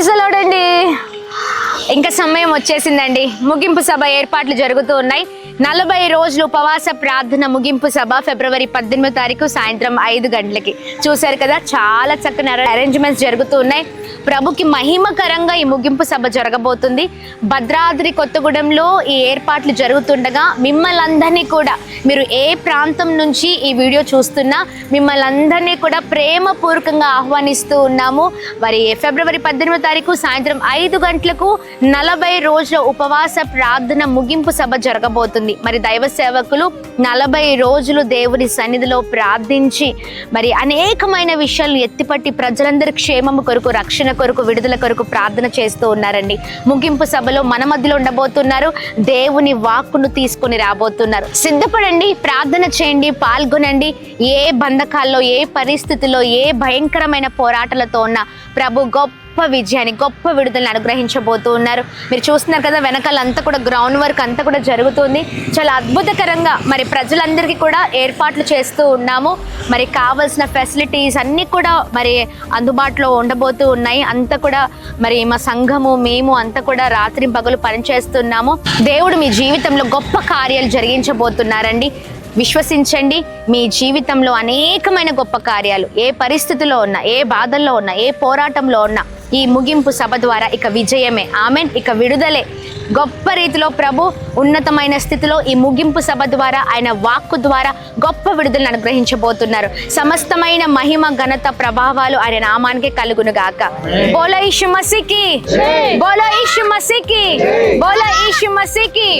Praise the lord అండి. ఇంకా సమయం వచ్చేసిందండి. ముగింపు సభ ఏర్పాట్లు జరుగుతూ ఉన్నాయి. 40 రోజులు ఉపవాస ప్రార్థన ముగింపు సభ ఫిబ్రవరి 18వ తారీఖు సాయంత్రం 5 గంటలకి. చూశారు కదా, చాలా చక్కని అరేంజ్మెంట్స్ జరుగుతూ ఉన్నాయి. ప్రభుకి మహిమకరంగా ఈ ముగింపు సభ జరగబోతుంది. భద్రాద్రి కొత్తగూడెంలో ఈ ఏర్పాట్లు జరుగుతుండగా మిమ్మల్ని అందరినీ కూడా, మీరు ఏ ప్రాంతం నుంచి ఈ వీడియో చూస్తున్నా మిమ్మల్ని అందరినీ కూడా ప్రేమపూర్వకంగా ఆహ్వానిస్తూ ఉన్నాము. మరి ఫిబ్రవరి 18వ తారీఖు సాయంత్రం 5 గంటలకు 40 రోజుల ఉపవాస ప్రార్థన ముగింపు సభ జరగబోతుంది. మరి దైవ సేవకులు 40 రోజులు దేవుని సన్నిధిలో ప్రార్థించి మరి అనేకమైన విషయాలు ఎత్తిపట్టి ప్రజలందరి క్షేమము కొరకు, రక్షణ కొరకు, విడుదల కొరకు ప్రార్థన చేస్తూ ఉన్నారండి. ముగింపు సభలో మన మధ్యలో ఉండబోతున్నారు. దేవుని వాక్కును తీసుకుని రాబోతున్నారు. సిద్ధపడండి, ప్రార్థన చేయండి, పాల్గొనండి. ఏ బంధకాల్లో, ఏ పరిస్థితుల్లో, ఏ భయంకరమైన పోరాటాలతో ఉన్న ప్రభు గొప్ప విజయాన్ని, గొప్ప విడుదలని అనుగ్రహించబోతూ ఉన్నారు. మీరు చూస్తున్నారు కదా, వెనకాలంతా కూడా గ్రౌండ్ వర్క్ అంతా కూడా జరుగుతుంది. చాలా అద్భుతకరంగా మరి ప్రజలందరికీ కూడా ఏర్పాట్లు చేస్తూ ఉన్నాము. మరి కావాల్సిన ఫెసిలిటీస్ అన్నీ కూడా మరి అందుబాటులో ఉండబోతూ ఉన్నాయి. అంతా కూడా మరి మా సంఘము, మేము అంతా కూడా రాత్రి పగలు పనిచేస్తున్నాము. దేవుడు మీ జీవితంలో గొప్ప కార్యాలు జరిగించబోతున్నారండి. విశ్వసించండి, మీ జీవితంలో అనేకమైన గొప్ప కార్యాలు, ఏ పరిస్థితిలో ఉన్నా, ఏ బాధల్లో ఉన్నా, ఏ పోరాటంలో ఉన్నా ఈ ముగింపు సభ ద్వారా ఇక విజయమే. ఆమెన్. ఇక విడుదలే. గొప్ప రీతిలో ప్రభు ఉన్నతమైన స్థితిలో ఈ ముగింపు సభ ద్వారా, ఆయన వాక్కు ద్వారా గొప్ప విడుదలను అనుగ్రహించబోతున్నారు. సమస్తమైన మహిమ, ఘనత, ప్రభావాలు ఆయన నామానికి కలుగును గాక. బోలో యీశు మసీకి, బోలో యీశు మసీకి, బోలో యీశు మసీకి.